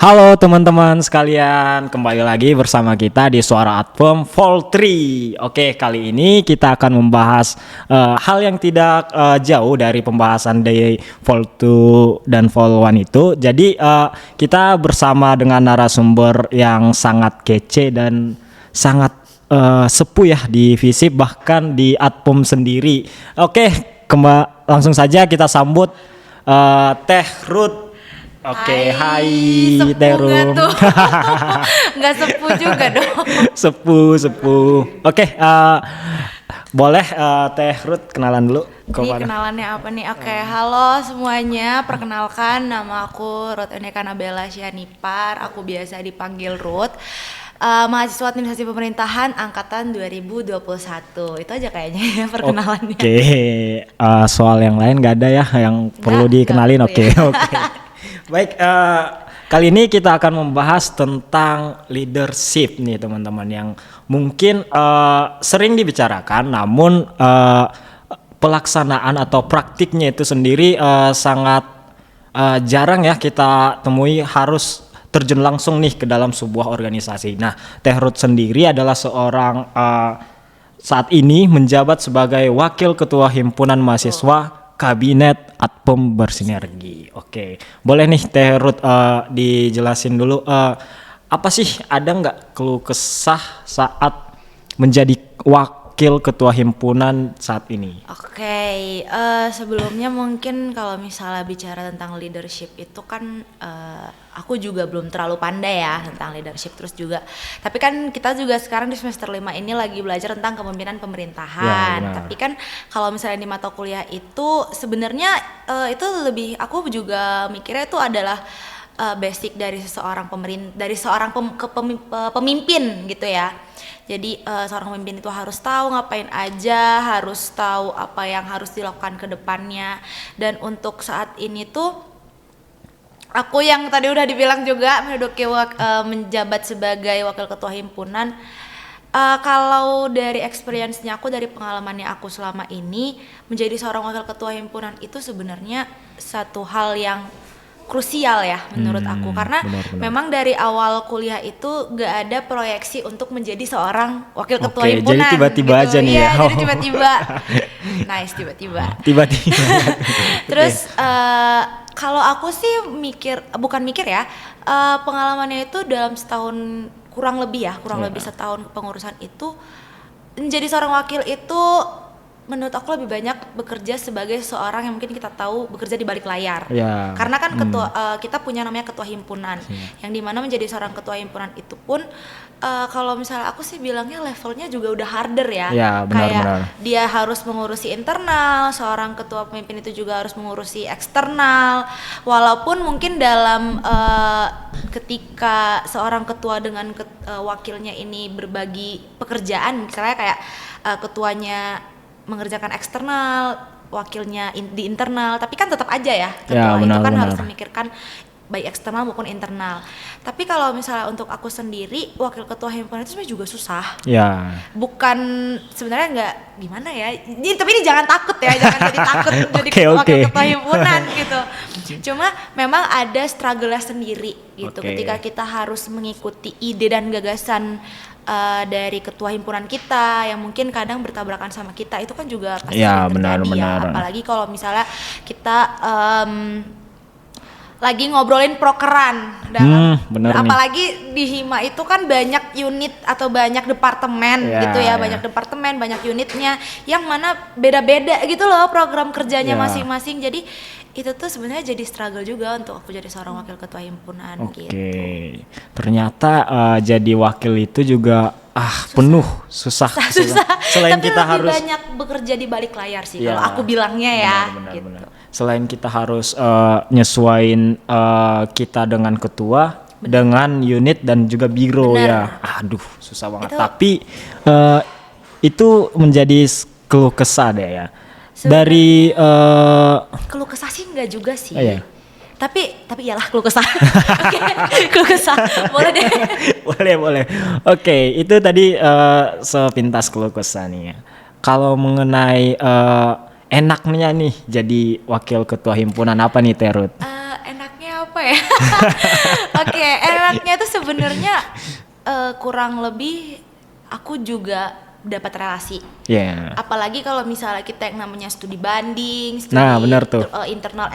Halo teman-teman sekalian, kembali lagi bersama kita di Suara Adpom Vol 3. Oke, kali ini kita akan membahas hal yang tidak jauh dari pembahasan di Vol 2 dan Vol 1 itu. Jadi kita bersama dengan narasumber yang sangat kece dan sangat sepuh ya di FISIP, bahkan di Adpom sendiri. Oke, langsung saja kita sambut Teh Ruth. Oke, hai Teru. Nggak sepuh juga dong. Sepuh. Oke, boleh Teh Ruth kenalan dulu. Ini kenalannya apa nih? Oke, halo semuanya. Perkenalkan, nama aku Ruth Eka Nabela Syanipar. Aku biasa dipanggil Ruth. Mahasiswa Administrasi Pemerintahan angkatan 2021. Itu aja kayaknya ya perkenalannya. Oke, soal yang lain nggak ada ya yang perlu dikenalin. Oke. Baik, kali ini kita akan membahas tentang leadership nih teman-teman, yang mungkin sering dibicarakan, namun pelaksanaan atau praktiknya itu sendiri sangat jarang ya kita temui, harus terjun langsung nih ke dalam sebuah organisasi. Nah, Teh Ruth sendiri adalah seorang saat ini menjabat sebagai Wakil Ketua Himpunan Mahasiswa Kabinet Adpom Bersinergi. Oke, boleh nih Teh Ruth dijelasin dulu apa sih, ada nggak keluh kesah saat menjadi wakil ketua himpunan saat ini? Oke, sebelumnya mungkin kalau misalnya bicara tentang leadership itu kan aku juga belum terlalu pandai ya tentang leadership, terus juga tapi kan kita juga sekarang di semester 5 ini lagi belajar tentang kepemimpinan pemerintahan ya, tapi kan kalau misalnya di mata kuliah itu sebenarnya itu lebih, aku juga mikirnya itu adalah basic dari seseorang pemimpin gitu ya. Jadi seorang pemimpin itu harus tahu ngapain aja, harus tahu apa yang harus dilakukan ke depannya. Dan untuk saat ini tuh aku yang tadi udah dibilang juga menjabat sebagai wakil ketua himpunan. Kalau dari experience-nya aku, dari pengalamannya aku selama ini menjadi seorang wakil ketua himpunan itu sebenarnya satu hal yang krusial ya menurut aku, karena benar. Memang dari awal kuliah itu gak ada proyeksi untuk menjadi seorang wakil ketua himpunan. Jadi tiba-tiba gitu aja nih ya. Jadi tiba-tiba. Nice, tiba-tiba. Terus kalau aku sih bukan mikir ya, pengalamannya itu dalam setahun kurang lebih setahun pengurusan itu, menjadi seorang wakil itu menurut aku lebih banyak bekerja sebagai seorang yang mungkin kita tahu bekerja di balik layar. Ya. Karena kan kita punya namanya ketua himpunan, yang dimana menjadi seorang ketua himpunan itu pun kalau misalnya aku sih bilangnya levelnya juga udah harder ya. Ya, benar. Dia harus mengurusi internal, seorang ketua pemimpin itu juga harus mengurusi eksternal. Walaupun mungkin dalam ketika seorang ketua dengan wakilnya ini berbagi pekerjaan, misalnya kayak ketuanya mengerjakan eksternal, wakilnya di internal, tapi kan tetap aja ya ketua itu kan harus memikirkan baik eksternal maupun internal. Tapi kalau misalnya untuk aku sendiri, wakil ketua himpunan itu sebenarnya juga susah. Ya. Bukan sebenarnya nggak gimana ya. Tapi ini jangan takut ya, jangan jadi takut jadi wakil ketua himpunan gitu. Cuma memang ada struggle-nya sendiri gitu ketika kita harus mengikuti ide dan gagasan dari ketua himpunan kita yang mungkin kadang bertabrakan sama kita, itu kan juga pasti terjadi ya. Apalagi kalau misalnya kita lagi ngobrolin prokeran apalagi di Hima itu kan banyak unit atau banyak departemen gitu ya, banyak departemen, banyak unitnya yang mana beda-beda gitu loh program kerjanya masing-masing. Jadi itu tuh sebenarnya jadi struggle juga untuk aku jadi seorang wakil ketua himpunan. Gitu. Ternyata jadi wakil itu juga susah. Selain tapi kita lebih harus banyak bekerja di balik layar sih kalau aku bilangnya ya. Benar. Selain kita harus nyesuain kita dengan ketua, dengan unit dan juga biro. Benar. Ya. Susah banget. Tapi itu menjadi keluh kesah deh ya. Dari keluh kesah sih enggak juga sih. Tapi iyalah keluh kesah. Keluh kesah. Boleh deh. Boleh. Oke, itu tadi sepintas keluh kesah nih ya. Kalau mengenai enaknya nih jadi wakil ketua himpunan apa nih Teh Ruth? Enaknya apa ya? Oke, enaknya itu sebenarnya kurang lebih aku juga dapat relasi. Apalagi kalau misalnya kita yang namanya studi banding, studi benar tuh. Internal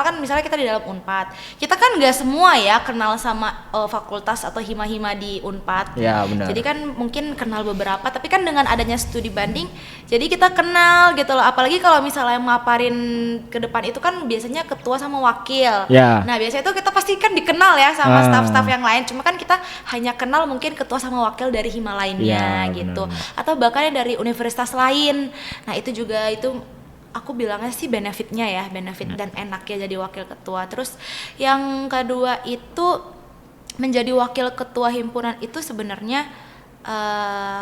kan misalnya kita di dalam Unpad, kita kan nggak semua ya kenal sama fakultas atau hima-hima di Unpad. Benar. Jadi kan mungkin kenal beberapa, tapi kan dengan adanya studi banding, jadi kita kenal gitu loh. Apalagi kalau misalnya maparin ke depan itu kan biasanya ketua sama wakil. Nah biasanya itu kita pasti kan dikenal ya sama staff-staff yang lain. Cuma kan kita hanya kenal mungkin ketua sama wakil dari hima lainnya gitu. Benar. Atau bahkan dari universitas lain. Nah itu juga itu aku bilangnya sih benefitnya ya, benefit dan enaknya jadi wakil ketua. Terus yang kedua itu menjadi wakil ketua himpunan itu sebenarnya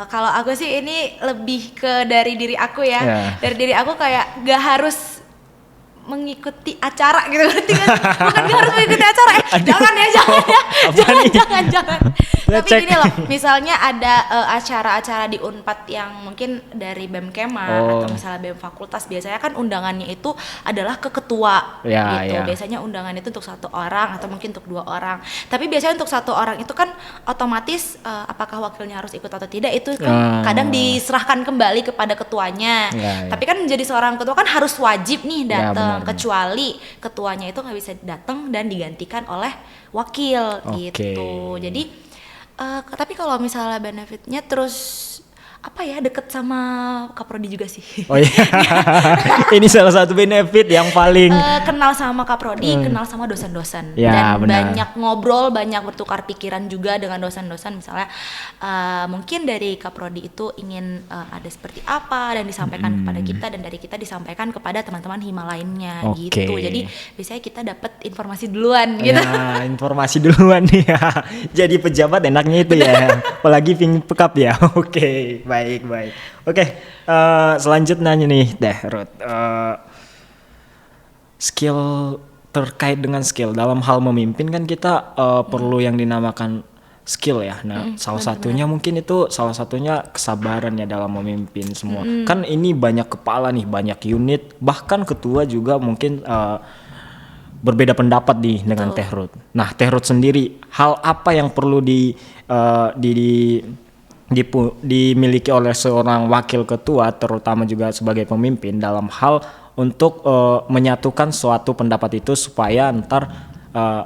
kalau aku sih ini lebih ke dari diri aku ya. Dari diri aku kayak gak harus mengikuti acara gitu, berarti kan bukan gak harus mengikuti acara jangan. Tapi gini loh, misalnya ada acara-acara di Unpad yang mungkin dari BEM Kema atau misalnya BEM Fakultas, biasanya kan undangannya itu adalah ke ketua gitu. Biasanya undangan itu untuk 1 orang atau mungkin untuk 2 orang. Tapi biasanya untuk 1 orang itu kan otomatis apakah wakilnya harus ikut atau tidak itu kan kadang diserahkan kembali kepada ketuanya. Tapi kan menjadi seorang ketua kan harus wajib nih datang, kecuali ketuanya itu nggak bisa datang dan digantikan oleh wakil gitu. Jadi tapi kalau misalnya benefitnya terus apa ya, deket sama Kaprodi juga sih. Ini salah satu benefit yang paling kenal sama Kaprodi, kenal sama dosen-dosen dan banyak ngobrol, banyak bertukar pikiran juga dengan dosen-dosen. Misalnya mungkin dari Kaprodi itu ingin ada seperti apa dan disampaikan kepada kita, dan dari kita disampaikan kepada teman-teman hima lainnya gitu. Jadi biasanya kita dapat informasi duluan gitu. Informasi duluan nih ya. Jadi pejabat enaknya itu ya. Apalagi pekap ya. Baik. Selanjutnya nih Ruth. Skill, terkait dengan skill dalam hal memimpin kan kita perlu yang dinamakan skill ya. Nah, salah satunya mungkin itu salah satunya kesabaran ya dalam memimpin semua. Kan ini banyak kepala nih, banyak unit, bahkan ketua juga mungkin berbeda pendapat dengan Teh Ruth. Nah, Teh Ruth sendiri, hal apa yang perlu dimiliki oleh seorang wakil ketua, terutama juga sebagai pemimpin, dalam hal untuk menyatukan suatu pendapat itu supaya ntar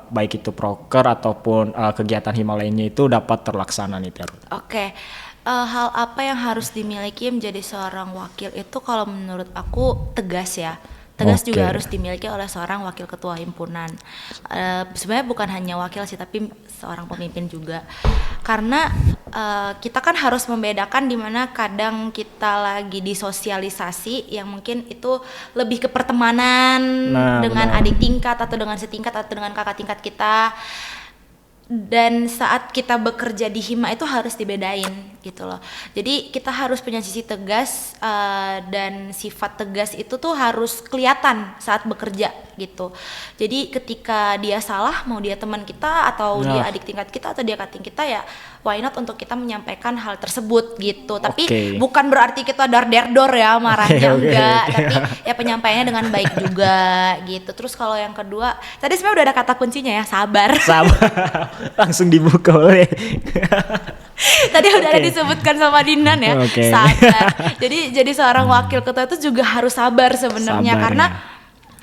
baik itu proker ataupun kegiatan hima lainnya itu dapat terlaksana nih Teh Ruth. Hal apa yang harus dimiliki menjadi seorang wakil itu kalau menurut aku tegas ya. Tegas juga harus dimiliki oleh seorang wakil ketua himpunan. Sebenarnya bukan hanya wakil sih, tapi seorang pemimpin juga. Karena kita kan harus membedakan di mana kadang kita lagi di sosialisasi yang mungkin itu lebih ke pertemanan dengan adik tingkat atau dengan setingkat atau dengan kakak tingkat kita. Dan saat kita bekerja di hima itu harus dibedain gitu loh. Jadi kita harus punya sisi tegas dan sifat tegas itu tuh harus kelihatan saat bekerja gitu. Jadi ketika dia salah, mau dia teman kita atau dia adik tingkat kita atau dia kakak kita, ya why not untuk kita menyampaikan hal tersebut gitu. Tapi bukan berarti kita dar-der-dor ya marahnya, enggak. Tapi ya penyampaiannya dengan baik juga gitu. Terus kalau yang kedua, tadi sebenarnya udah ada kata kuncinya ya, sabar. Langsung dibuka oleh tadi udah ada disebutkan sama Dinan ya, sabar. Jadi seorang wakil ketua itu juga harus sabar sebenarnya, karena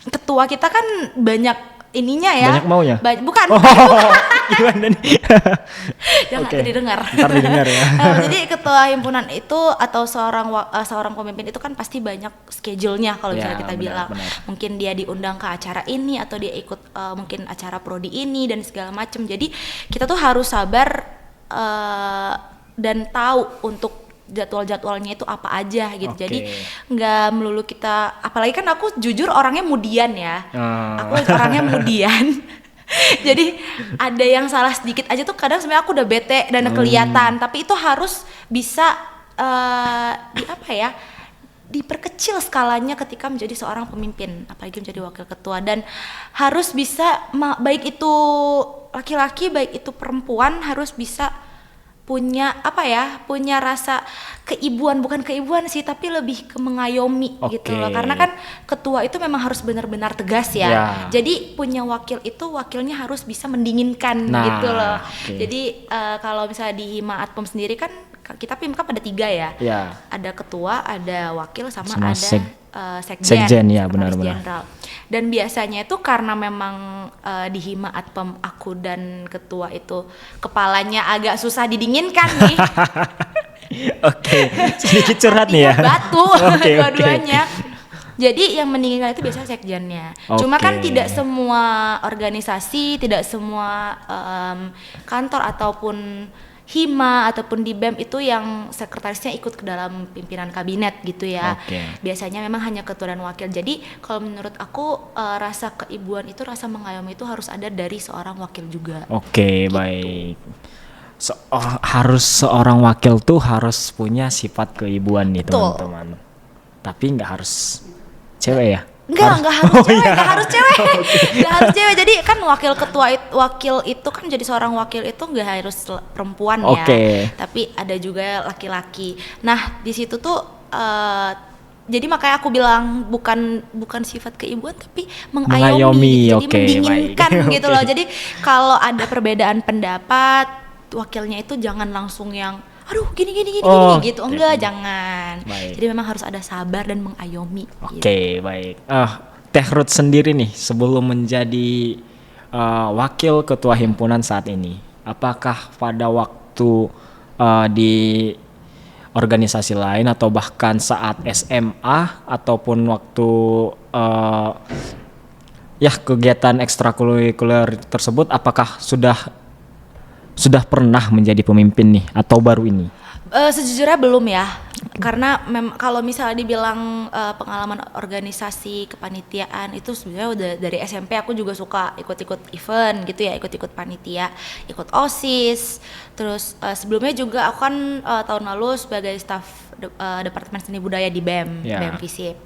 ketua kita kan banyak ininya ya. Banyak maunya? Bukan. Gimana nih? Jangan didengar. Ntar didengar ya. Jadi ketua himpunan itu atau seorang pemimpin itu kan pasti banyak schedule-nya kalau misalnya kita bilang. Mungkin dia diundang ke acara ini atau dia ikut mungkin acara prodi ini dan segala macam. Jadi kita tuh harus sabar dan tahu untuk jadwal-jadwalnya itu apa aja gitu. Jadi nggak melulu kita, apalagi kan aku jujur orangnya mudian ya. Aku orangnya mudian. Jadi ada yang salah sedikit aja tuh kadang sebenarnya aku udah bete dan kelihatan, tapi itu harus bisa diperkecil skalanya ketika menjadi seorang pemimpin, apalagi menjadi wakil ketua, dan harus bisa baik itu laki-laki baik itu perempuan harus bisa punya punya rasa keibuan, bukan keibuan sih, tapi lebih ke mengayomi gitu loh. Karena kan ketua itu memang harus benar-benar tegas ya. Jadi punya wakil itu wakilnya harus bisa mendinginkan gitu loh. Jadi kalau misalnya di Hima Adpom sendiri kan kita Pimkap ada 3 ya. Ada ketua, ada wakil, sama ada sekjen ya, benar-benar. Dan biasanya itu karena memang di Hima Adpom aku dan ketua itu kepalanya agak susah didinginkan nih. Sedikit curhat nih ya. Batu dua-duanya. Jadi yang mendinginkan itu biasanya sekjennya. Cuma kan tidak semua organisasi, tidak semua kantor ataupun Hima ataupun di BEM itu yang sekretarisnya ikut ke dalam pimpinan kabinet gitu ya. Biasanya memang hanya ketua dan wakil. Jadi kalau menurut aku rasa keibuan itu, rasa mengayomi itu harus ada dari seorang wakil juga. Gitu. Baik. Harus seorang wakil tuh harus punya sifat keibuan nih teman-teman. Tapi nggak harus cewek ya? Nggak harus cewek. Nggak harus cewek. Jadi kan wakil itu kan jadi seorang wakil itu nggak harus perempuan ya. Tapi ada juga laki-laki. Nah di situ tuh jadi makanya aku bilang bukan sifat keibuan tapi mengayomi. Jadi mendinginkan gitu loh. Jadi kalau ada perbedaan pendapat, wakilnya itu jangan langsung yang aduh gini gitu. Enggak, jangan. Jadi memang harus ada sabar dan mengayomi. Baik. Teh Ruth sendiri nih sebelum menjadi wakil ketua himpunan saat ini, apakah pada waktu di organisasi lain atau bahkan saat SMA ataupun waktu kegiatan ekstrakurikuler tersebut, apakah sudah pernah menjadi pemimpin nih atau baru ini? Sejujurnya belum ya, karena kalau misalnya dibilang pengalaman organisasi kepanitiaan itu sebenarnya udah dari SMP. Aku juga suka ikut-ikut event gitu ya, ikut-ikut panitia, ikut OSIS. Terus sebelumnya juga aku kan tahun lalu sebagai staf Departemen Seni Budaya di BEM, BEM Visip.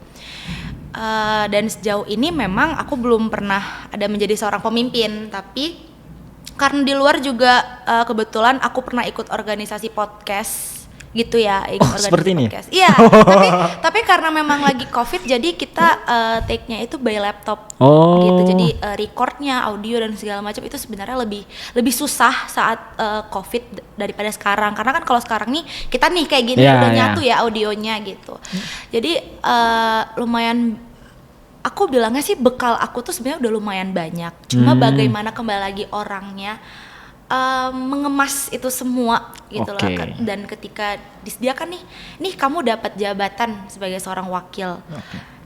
Dan sejauh ini memang aku belum pernah ada menjadi seorang pemimpin, tapi karena di luar juga kebetulan aku pernah ikut organisasi podcast gitu ya, seperti ini. Podcast. Iya, tapi karena memang lagi COVID jadi kita take-nya itu by laptop gitu. Jadi recordnya, audio dan segala macam itu sebenarnya lebih susah saat COVID daripada sekarang. Karena kan kalau sekarang nih kita nih kayak gini udah nyatu ya audionya gitu. Jadi lumayan. Aku bilangnya sih bekal aku tuh sebenarnya udah lumayan banyak. Cuma bagaimana kembali lagi orangnya mengemas itu semua gitu loh. Dan ketika disediakan nih kamu dapat jabatan sebagai seorang wakil.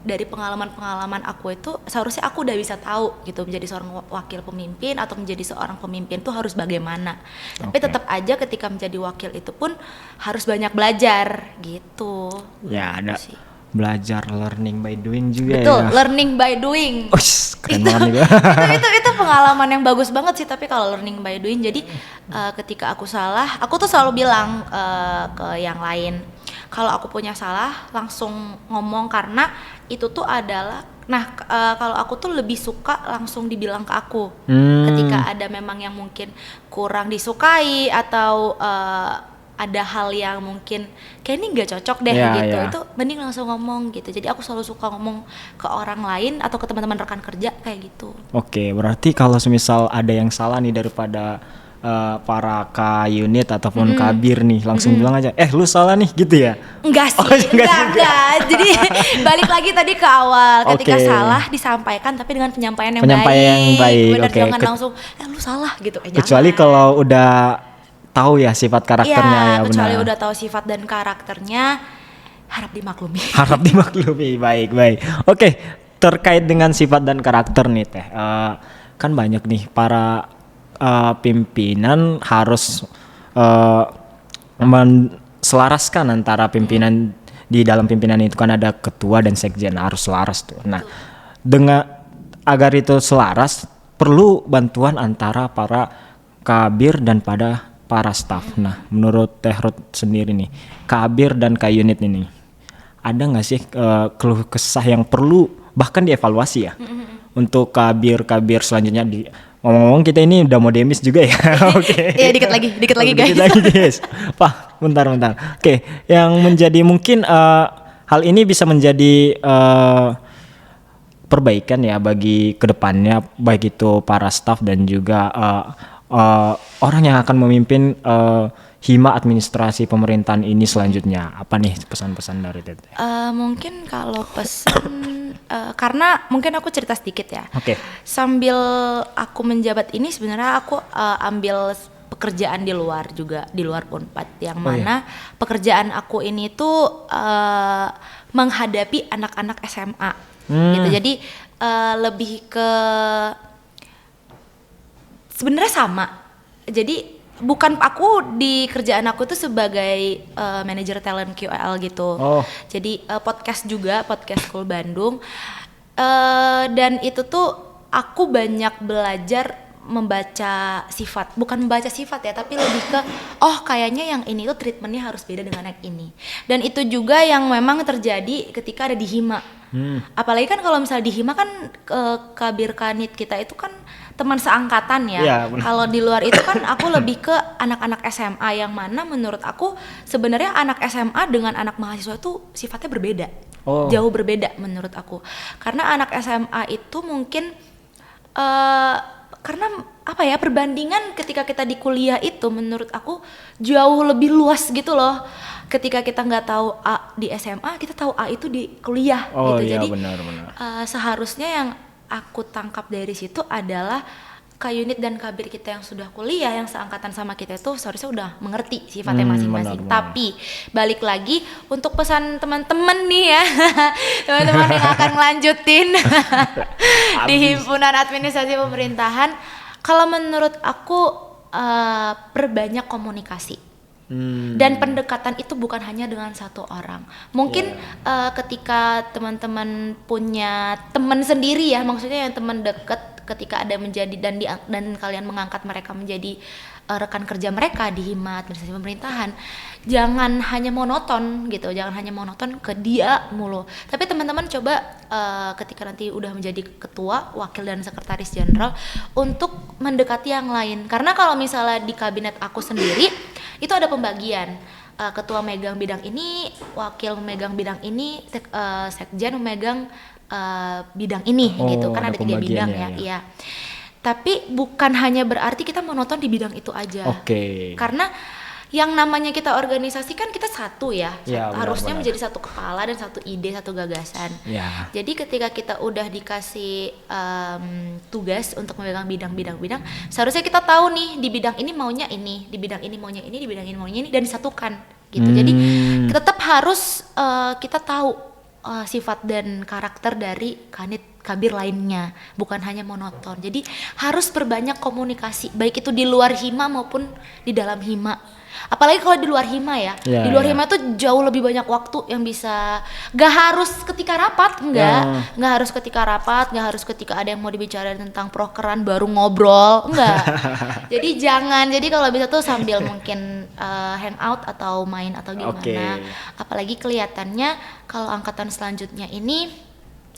Dari pengalaman-pengalaman aku itu seharusnya aku udah bisa tahu gitu menjadi seorang wakil pemimpin atau menjadi seorang pemimpin tuh harus bagaimana. Tapi tetap aja ketika menjadi wakil itu pun harus banyak belajar gitu. Ya ada. Belajar learning by doing juga. Betul, learning by doing. Keren banget itu pengalaman yang bagus banget sih. Tapi kalau learning by doing, jadi ketika aku salah, aku tuh selalu bilang ke yang lain, kalau aku punya salah langsung ngomong, karena itu tuh adalah kalau aku tuh lebih suka langsung dibilang ke aku ketika ada memang yang mungkin kurang disukai atau ada hal yang mungkin kayak ini nggak cocok deh gitu. Itu mending langsung ngomong gitu. Jadi aku selalu suka ngomong ke orang lain atau ke teman-teman rekan kerja kayak gitu. Berarti kalau semisal ada yang salah nih daripada para K-unit ataupun Kabir nih, langsung bilang aja lu salah nih gitu ya? Enggak sih, enggak. Jadi balik lagi tadi ke awal, ketika salah disampaikan tapi dengan penyampaian yang baik. Benar, jangan langsung lu salah gitu. Kecuali kalau udah tahu ya sifat karakternya ya, kecuali benar. udah tahu sifat dan karakternya, harap dimaklumi. Baik. Terkait dengan sifat dan karakter nih Teh, kan banyak nih para pimpinan harus menselaraskan antara pimpinan. Di dalam pimpinan itu kan ada ketua dan sekjen, harus selaras tuh. Nah, dengan agar itu selaras perlu bantuan antara para kabir dan para staf. Nah, menurut Teh Ruth sendiri nih, kabir dan K-unit ini ada nggak sih keluh kesah yang perlu bahkan dievaluasi ya untuk kabir selanjutnya ngomong-ngomong kita ini udah mau demis juga ya. Oke. Iya, dikit lagi guys. Dikit lagi guys. Pak, bentar. Oke, yang menjadi mungkin hal ini bisa menjadi perbaikan ya bagi kedepannya, baik itu para staff dan juga orang yang akan memimpin hima administrasi pemerintahan ini selanjutnya. Apa nih pesan-pesan dari Teteh? Mungkin kalau pesan karena mungkin aku cerita sedikit ya. Oke. Sambil aku menjabat ini sebenarnya aku ambil pekerjaan di luar juga, di luar Unpad yang mana pekerjaan aku ini tuh menghadapi anak-anak SMA gitu. Jadi lebih ke sebenarnya sama. Jadi bukan aku di kerjaan aku tuh sebagai manajer talent QL gitu. Jadi podcast juga, podcast School Bandung. Dan itu tuh aku banyak belajar membaca sifat, bukan membaca sifat ya, tapi lebih ke kayaknya yang ini tuh treatmentnya harus beda dengan yang ini. Dan itu juga yang memang terjadi ketika ada di hima. Apalagi kan kalau misalnya di hima kan Kabir Kanit kita itu kan teman seangkatan ya. Kalau di luar itu kan aku lebih ke anak-anak SMA yang mana menurut aku sebenarnya anak SMA dengan anak mahasiswa itu sifatnya berbeda. Jauh berbeda menurut aku. Karena anak SMA itu mungkin karena apa ya, perbandingan ketika kita di kuliah itu menurut aku jauh lebih luas gitu loh. Ketika kita nggak tahu A di SMA, kita tahu A itu di kuliah gitu. Iya, Jadi benar. Seharusnya yang aku tangkap dari situ adalah Kak-Unit dan Kabir kita yang sudah kuliah, yang seangkatan sama kita itu seharusnya udah mengerti sifatnya masing-masing. Benar. Tapi balik lagi untuk pesan teman-teman nih ya, teman-teman yang akan ngelanjutin di himpunan administrasi pemerintahan, kalau menurut aku perbanyak komunikasi. Dan pendekatan itu bukan hanya dengan satu orang. Mungkin ketika teman-teman punya teman sendiri ya, maksudnya yang teman dekat, ketika ada menjadi dan kalian mengangkat mereka menjadi rekan kerja mereka di hima administrasi pemerintahan, jangan hanya monoton gitu, jangan hanya monoton ke dia mulu. Tapi teman-teman coba ketika nanti udah menjadi ketua, wakil dan sekretaris jenderal untuk mendekati yang lain. Karena kalau misalnya di kabinet aku sendiri itu ada pembagian, ketua megang bidang ini, wakil memegang bidang ini, sekjen memegang bidang ini gitu kan, ada 3 bidang ya. Iya. Tapi bukan hanya berarti kita monoton di bidang itu aja. Karena yang namanya kita organisasi kan kita satu ya, harusnya menjadi satu kepala dan satu ide, satu gagasan. Jadi ketika kita udah dikasih tugas untuk memegang bidang-bidang, seharusnya kita tahu nih di bidang ini maunya ini, di bidang ini maunya ini, di bidang ini maunya ini, dan disatukan gitu. Jadi tetap harus kita tahu sifat dan karakter dari Kanit Kabir lainnya, bukan hanya monoton. Jadi harus perbanyak komunikasi, baik itu di luar hima maupun di dalam hima. Apalagi kalau di luar hima ya, di luar hima tuh jauh lebih banyak waktu yang bisa, gak harus ketika rapat, gak harus ketika rapat, gak harus ketika ada yang mau dibicarain tentang prokeran baru ngobrol, enggak. Jadi kalau bisa tuh sambil mungkin hangout atau main atau gimana. Apalagi kelihatannya kalau angkatan selanjutnya ini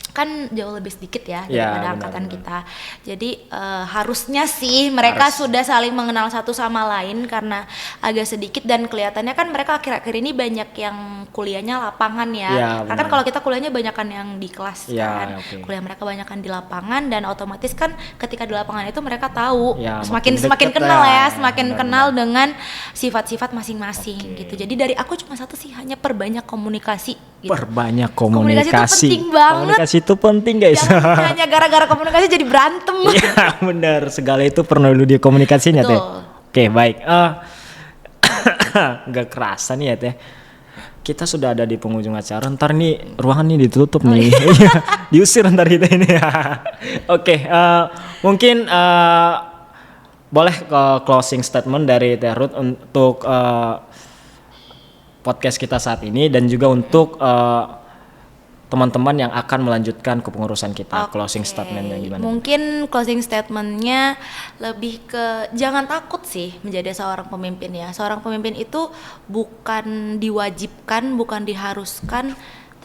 kan jauh lebih sedikit ya daripada angkatan kita. Jadi harusnya sih mereka sudah saling mengenal satu sama lain, karena agak sedikit dan kelihatannya kan mereka akhir-akhir ini banyak yang kuliahnya lapangan ya. Karena kan kalau kita kuliahnya banyakan yang di kelas kan. Kuliah mereka banyakan di lapangan, dan otomatis kan ketika di lapangan itu mereka tahu semakin kenal ya, semakin kenal dengan sifat-sifat masing-masing gitu. Jadi dari aku cuma satu sih, hanya perbanyak komunikasi gitu. Perbanyak komunikasi. Komunikasi itu penting banget. Komunikasi itu penting guys. Jangan hanya gara-gara komunikasi jadi berantem. Iya benar, segala itu perlu dikomunikasinya teh. Oke, baik. Gak kerasa nih ya teh, kita sudah ada di penghujung acara. Ntar nih ruangan nih ditutup nih. Diusir ntar kita ini. Oke, mungkin boleh ke closing statement dari Teh Ruth untuk podcast kita saat ini, dan juga untuk teman-teman yang akan melanjutkan kepengurusan kita. Closing statementnya gimana? Mungkin closing statementnya lebih ke jangan takut sih menjadi seorang pemimpin ya. Seorang pemimpin itu bukan diwajibkan, bukan diharuskan,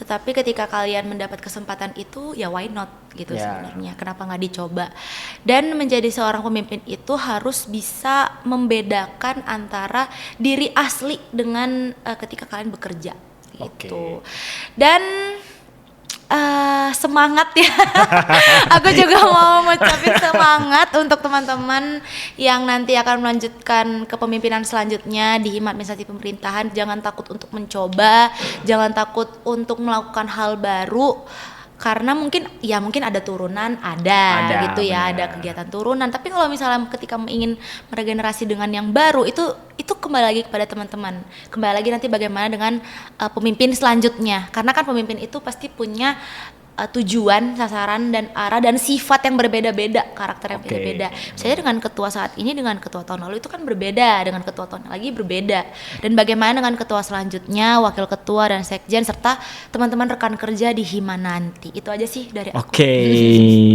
Tetapi ketika kalian mendapat kesempatan itu, ya why not gitu sebenarnya. Kenapa nggak dicoba? Dan menjadi seorang pemimpin itu harus bisa membedakan antara diri asli dengan ketika kalian bekerja gitu. Dan semangat ya. Aku juga mau ngucapin semangat untuk teman-teman yang nanti akan melanjutkan kepemimpinan selanjutnya di administrasi pemerintahan. Jangan takut untuk mencoba, jangan takut untuk melakukan hal baru. Karena mungkin ada turunan, ada gitu ya, bener. Ada kegiatan turunan. Tapi kalau misalnya ketika ingin meregenerasi dengan yang baru, itu kembali lagi kepada teman-teman. Kembali lagi nanti bagaimana dengan pemimpin selanjutnya. Karena kan pemimpin itu pasti punya tujuan, sasaran, dan arah dan sifat yang berbeda-beda, karakter yang berbeda. Misalnya dengan ketua saat ini dengan ketua tahun lalu itu kan berbeda, dengan ketua tahun lagi berbeda. Dan bagaimana dengan ketua selanjutnya, wakil ketua dan sekjen serta teman-teman rekan kerja di Hima nanti. Itu aja sih dari aku.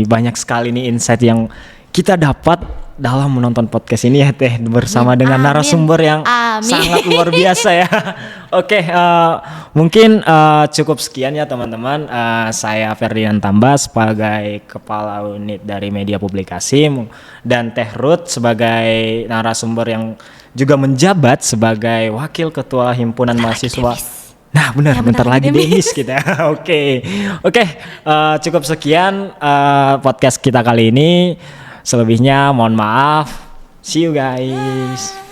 Banyak sekali nih insight yang kita dapat dalam menonton podcast ini ya Teh, bersama dengan narasumber yang sangat luar biasa ya. Mungkin cukup sekian ya teman-teman. Saya Ferdinand Tambah sebagai Kepala Unit dari Media Publikasi dan Teh Ruth sebagai narasumber yang juga menjabat sebagai Wakil Ketua Himpunan Mahasiswa. Nah benar, bentar lagi Demis kita. Oke. Cukup sekian podcast kita kali ini. Selebihnya mohon maaf. See you guys.